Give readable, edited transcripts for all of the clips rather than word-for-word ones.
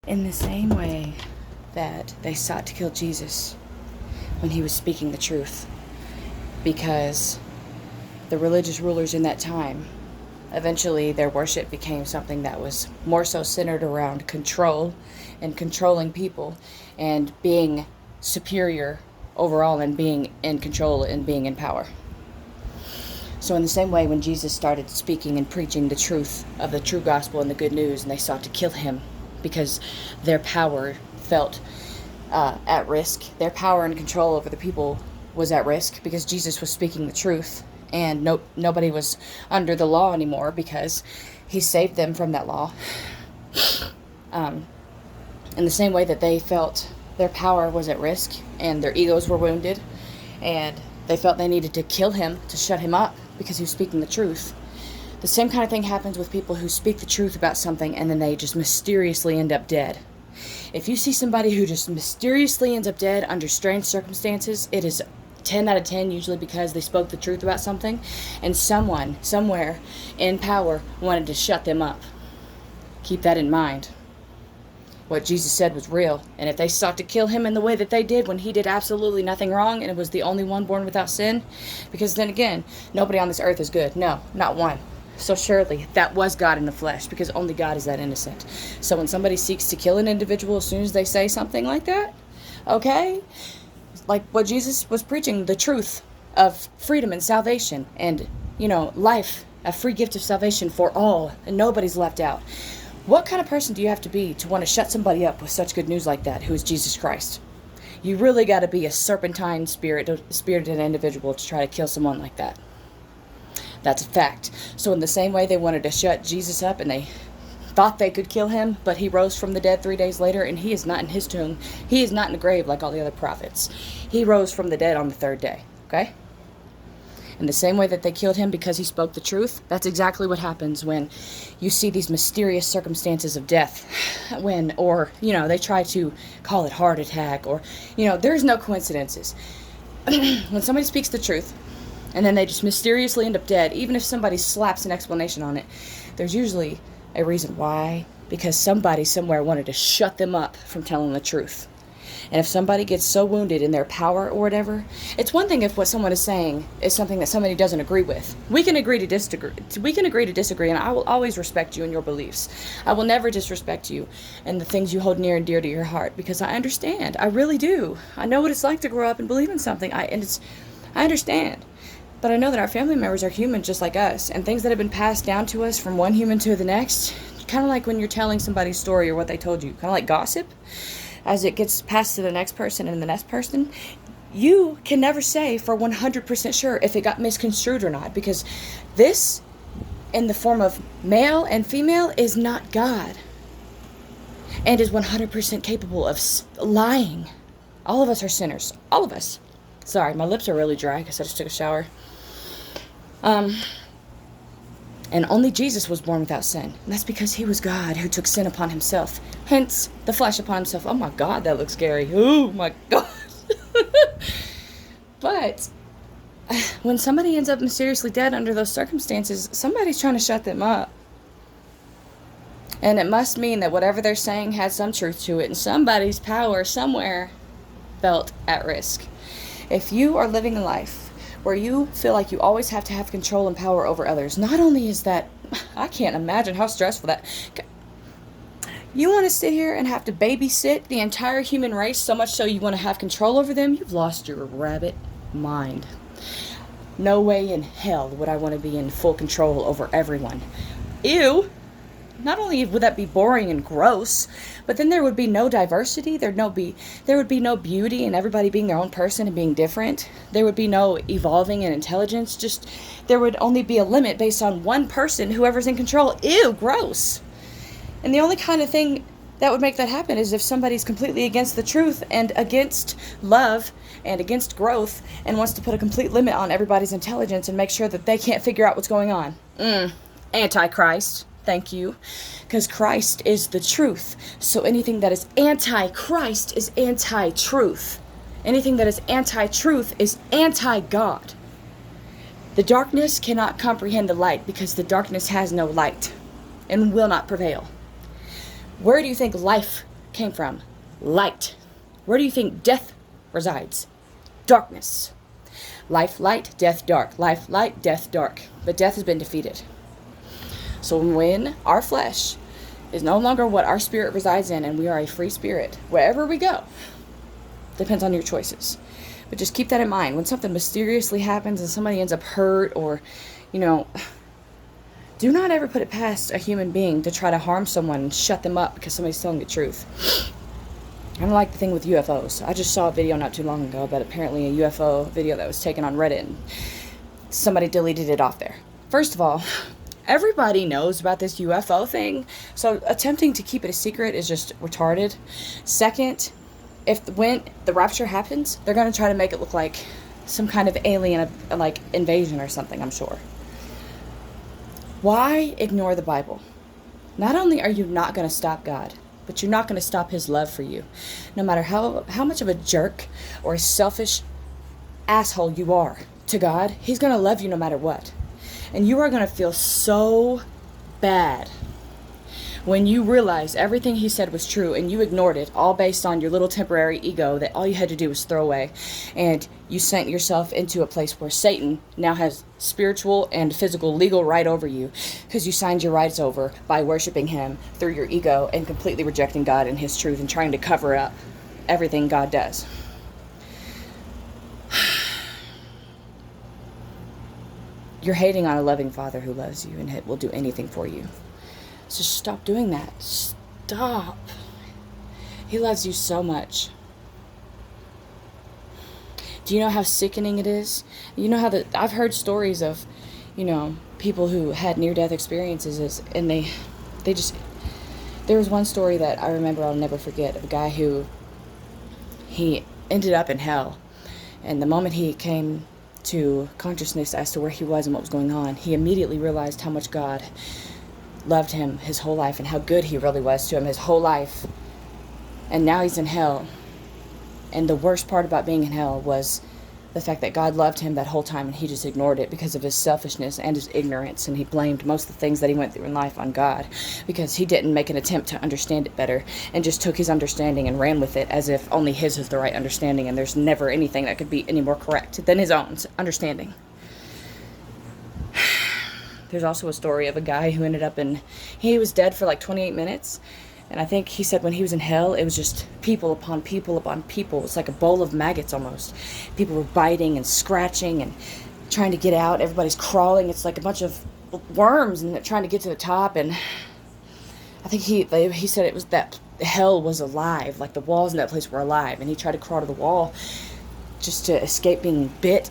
In the same way that they sought to kill Jesus when he was speaking the truth, because the religious rulers in that time, eventually their worship became something that was more so centered around control and controlling people and being superior overall and being in control and being in power. So in the same way, when Jesus started speaking and preaching the truth of the true gospel and the good news, and they sought to kill him because their power felt at risk, their power and control over the people was at risk because Jesus was speaking the truth, and nobody was under the law anymore because he saved them from that law. In the same way that they felt their power was at risk and their egos were wounded, and they felt they needed to kill him to shut him up because he was speaking the truth. The same kind of thing happens with people who speak the truth about something and then they just mysteriously end up dead. If you see somebody who just mysteriously ends up dead under strange circumstances, it is 10 out of 10 usually because they spoke the truth about something and someone, somewhere in power wanted to shut them up. Keep that in mind. What Jesus said was real, and if they sought to kill him in the way that they did when he did absolutely nothing wrong and it was the only one born without sin, because then again, nobody on this earth is good. No, not one. So surely that was God in the flesh, because only God is that innocent. So when somebody seeks to kill an individual as soon as they say something like that, okay, like what Jesus was preaching, the truth of freedom and salvation and, life, a free gift of salvation for all, and nobody's left out. What kind of person do you have to be to want to shut somebody up with such good news like that, who is Jesus Christ? You really got to be a serpentine spirited individual to try to kill someone like that. That's a fact. So in the same way they wanted to shut Jesus up and they thought they could kill him, but he rose from the dead 3 days later, and he is not in his tomb. He is not in the grave like all the other prophets. He rose from the dead on the third day, okay? In the same way that they killed him because he spoke the truth, that's exactly what happens when you see these mysterious circumstances of death. They try to call it heart attack or, there's no coincidences. When somebody speaks the truth and then they just mysteriously end up dead, even if somebody slaps an explanation on it, there's usually a reason why, because somebody somewhere wanted to shut them up from telling the truth. And if somebody gets so wounded in their power or whatever, it's one thing if what someone is saying is something that somebody doesn't agree with. We can agree to disagree, and I will always respect you and your beliefs. I will never disrespect you and the things you hold near and dear to your heart, because I understand. I really do. I know what it's like to grow up and believe in something. I understand. But I know that our family members are human just like us, and things that have been passed down to us from one human to the next, kind of like when you're telling somebody's story or what they told you, kind of like gossip. As it gets passed to the next person and the next person, you can never say for 100% sure if it got misconstrued or not, because this, in the form of male and female, is not God and is 100% capable of lying. All of us are sinners. All of us. Sorry, my lips are really dry because I just took a shower. And only Jesus was born without sin. And that's because he was God who took sin upon himself. Hence, the flesh upon himself. Oh my God, that looks scary. Oh my God. But when somebody ends up mysteriously dead under those circumstances, somebody's trying to shut them up. And it must mean that whatever they're saying has some truth to it, and somebody's power somewhere felt at risk. If you are living a life where you feel like you always have to have control and power over others, not only is that, I can't imagine how stressful that. You want to sit here and have to babysit the entire human race so much so you want to have control over them? You've lost your rabbit mind. No way in hell would I want to be in full control over everyone. Ew. Not only would that be boring and gross, but then there would be no diversity. There would be no beauty in everybody being their own person and being different. There would be no evolving in intelligence. Just, there would only be a limit based on one person, whoever's in control. Ew, gross. And the only kind of thing that would make that happen is if somebody's completely against the truth and against love and against growth and wants to put a complete limit on everybody's intelligence and make sure that they can't figure out what's going on. Antichrist. Thank you. Because Christ is the truth. So anything that is anti-Christ is anti-truth. Anything that is anti-truth is anti-God. The darkness cannot comprehend the light because the darkness has no light and will not prevail. Where do you think life came from? Light. Where do you think death resides? Darkness. Life, light, death, dark. Life, light, death, dark. But death has been defeated. So when our flesh is no longer what our spirit resides in, and we are a free spirit, wherever we go, depends on your choices. But just keep that in mind. When something mysteriously happens and somebody ends up hurt, or, do not ever put it past a human being to try to harm someone and shut them up because somebody's telling the truth. I don't like the thing with UFOs. I just saw a video not too long ago about apparently a UFO video that was taken on Reddit, and somebody deleted it off there. First of all, everybody knows about this UFO thing, so attempting to keep it a secret is just retarded. Second, when the rapture happens, they're going to try to make it look like some kind of alien, like invasion or something, I'm sure. Why ignore the Bible? Not only are you not going to stop God, but you're not going to stop his love for you. No matter how much of a jerk or a selfish asshole you are to God, he's going to love you no matter what. And you are going to feel so bad when you realize everything he said was true and you ignored it, all based on your little temporary ego that all you had to do was throw away. And you sent yourself into a place where Satan now has spiritual and physical legal right over you, because you signed your rights over by worshiping him through your ego and completely rejecting God and his truth and trying to cover up everything God does. You're hating on a loving Father who loves you and will do anything for you. So stop doing that. Stop. He loves you so much. Do you know how sickening it is? You know how I've heard stories of, people who had near-death experiences, and they just, there was one story that I remember I'll never forget, of a guy who, he ended up in hell. And the moment he came to consciousness as to where he was and what was going on, he immediately realized how much God loved him his whole life and how good he really was to him his whole life. And now he's in hell. And the worst part about being in hell was the fact that God loved him that whole time, and he just ignored it because of his selfishness and his ignorance, and he blamed most of the things that he went through in life on God because he didn't make an attempt to understand it better and just took his understanding and ran with it as if only his is the right understanding, and there's never anything that could be any more correct than his own understanding. There's also a story of a guy who ended up he was dead for like 28 minutes. And I think he said when he was in hell, it was just people upon people upon people. It's like a bowl of maggots almost. People were biting and scratching and trying to get out. Everybody's crawling. It's like a bunch of worms and trying to get to the top. And I think he said it was that hell was alive. Like the walls in that place were alive. And he tried to crawl to the wall just to escape being bit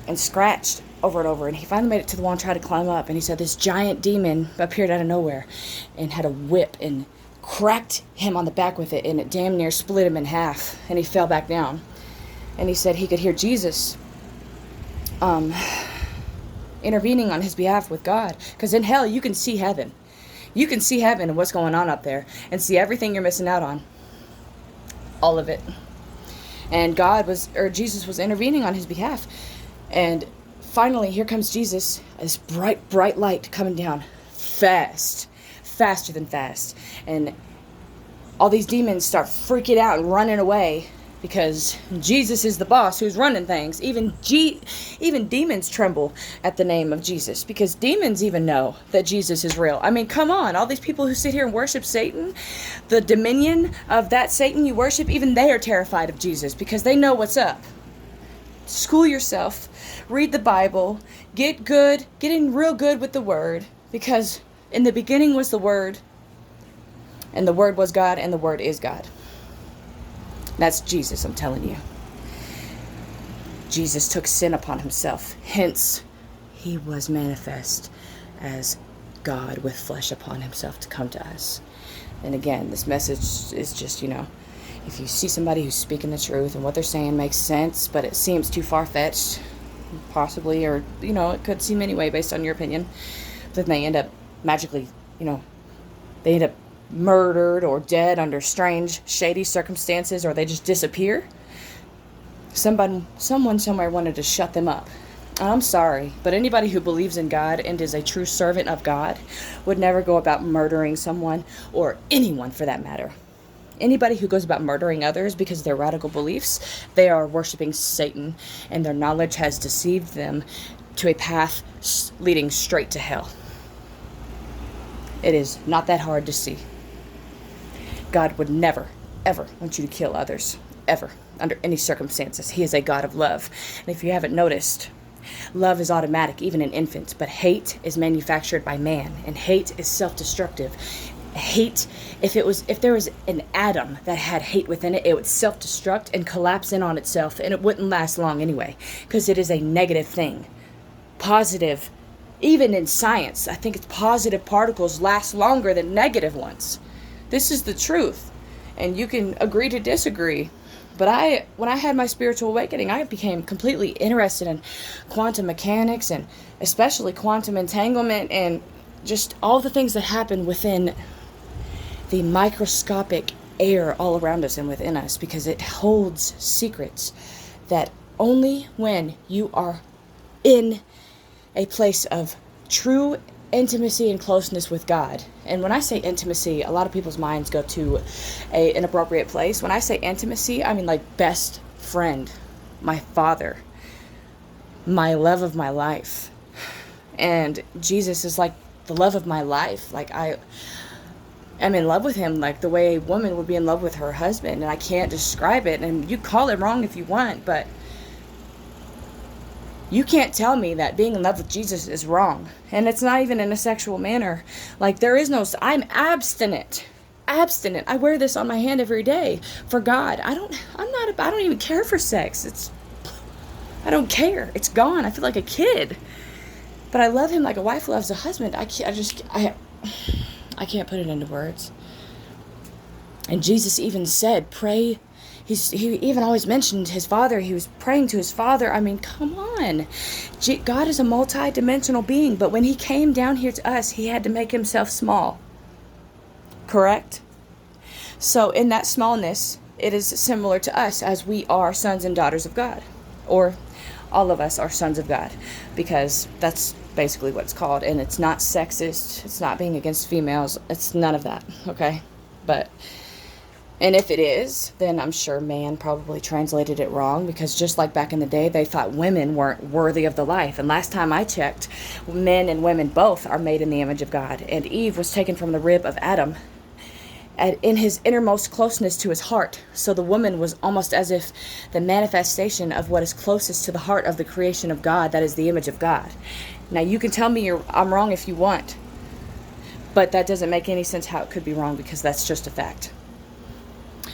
and scratched over and over. And he finally made it to the wall and tried to climb up. And he said this giant demon appeared out of nowhere and had a whip and cracked him on the back with it, and it damn near split him in half, and he fell back down. And he said he could hear Jesus intervening on his behalf with God, because in hell you can see heaven. You can see heaven and what's going on up there and see everything you're missing out on. All of it. And Jesus was intervening on his behalf. And finally, here comes Jesus, this bright light coming down faster than fast. And all these demons start freaking out and running away because Jesus is the boss who's running things. Even demons tremble at the name of Jesus, because demons even know that Jesus is real. I mean, come on, all these people who sit here and worship Satan, the dominion of that Satan you worship, even they are terrified of Jesus because they know what's up. School yourself, read the Bible, get in real good with the Word, because in the beginning was the Word, and the Word was God, and the Word is God. That's Jesus, I'm telling you. Jesus took sin upon himself. Hence, he was manifest as God with flesh upon himself to come to us. And again, this message is just, if you see somebody who's speaking the truth and what they're saying makes sense, but it seems too far-fetched, possibly, or, it could seem anyway based on your opinion, then they end up magically, they end up murdered or dead under strange, shady circumstances, or they just disappear. Someone somewhere wanted to shut them up. I'm sorry, but anybody who believes in God and is a true servant of God would never go about murdering someone, or anyone for that matter. Anybody who goes about murdering others because of their radical beliefs, they are worshiping Satan, and their knowledge has deceived them to a path leading straight to hell. It is not that hard to see. God would never, ever want you to kill others. Ever. Under any circumstances. He is a God of love. And if you haven't noticed, love is automatic, even in infants. But hate is manufactured by man. And hate is self-destructive. Hate, if there was an atom that had hate within it, it would self-destruct and collapse in on itself. And it wouldn't last long anyway. Because it is a negative thing. Positive, even in science, I think it's positive particles last longer than negative ones. This is the truth. And you can agree to disagree. But when I had my spiritual awakening, I became completely interested in quantum mechanics and especially quantum entanglement and just all the things that happen within the microscopic air all around us and within us, because it holds secrets that only when you are in a place of true intimacy and closeness with God. And when I say intimacy, a lot of people's minds go to an inappropriate place. When I say intimacy, I mean like best friend, my father, my love of my life. And Jesus is like the love of my life. Like I am in love with him like the way a woman would be in love with her husband. And I can't describe it. And you call it wrong if you want, but you can't tell me that being in love with Jesus is wrong. And it's not even in a sexual manner. Like there is no, I'm abstinent. Abstinent. I wear this on my hand every day for God. I don't even care for sex. I don't care. It's gone. I feel like a kid. But I love him like a wife loves a husband. I can't put it into words. And Jesus even said, pray. He even always mentioned his father. He was praying to his father. I mean, come on. God is a multi-dimensional being, but when he came down here to us, he had to make himself small. Correct? So in that smallness, it is similar to us as we are sons and daughters of God. Or all of us are sons of God, because that's basically what it's called. And it's not sexist. It's not being against females. It's none of that, okay? And if it is, then I'm sure man probably translated it wrong, because just like back in the day, they thought women weren't worthy of the life. And last time I checked, men and women both are made in the image of God. And Eve was taken from the rib of Adam in his innermost closeness to his heart. So the woman was almost as if the manifestation of what is closest to the heart of the creation of God, that is the image of God. Now you can tell me I'm wrong if you want, but that doesn't make any sense how it could be wrong, because that's just a fact.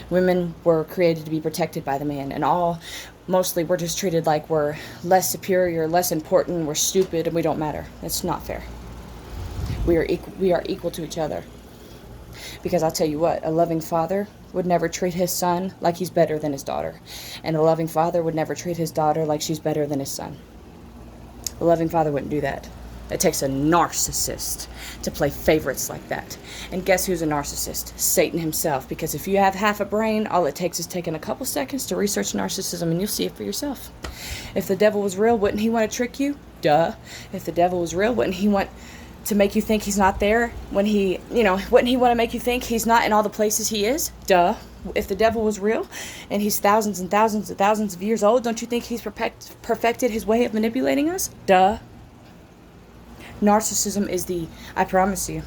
Women were created to be protected by the man, and mostly we're just treated like we're less superior, less important, we're stupid, and we don't matter. It's not fair. We are equal to each other. Because I'll tell you what, a loving father would never treat his son like he's better than his daughter. And a loving father would never treat his daughter like she's better than his son. A loving father wouldn't do that. It takes a narcissist to play favorites like that. And guess who's a narcissist? Satan himself. Because if you have half a brain, all it takes is taking a couple seconds to research narcissism, and you'll see it for yourself. If the devil was real, wouldn't he want to trick you? Duh. If the devil was real, wouldn't he want to make you think he's not there? Wouldn't he want to make you think he's not in all the places he is? Duh. If the devil was real and he's thousands and thousands and thousands of years old, don't you think he's perfected his way of manipulating us? Duh. Narcissism is I promise you,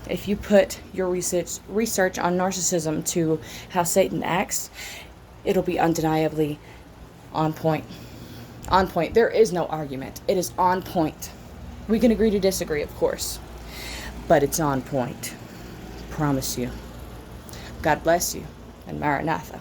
if you put your research on narcissism to how Satan acts, it'll be undeniably on point. On point. There is no argument. It is on point. We can agree to disagree, of course, but it's on point. Promise you. God bless you, and Maranatha.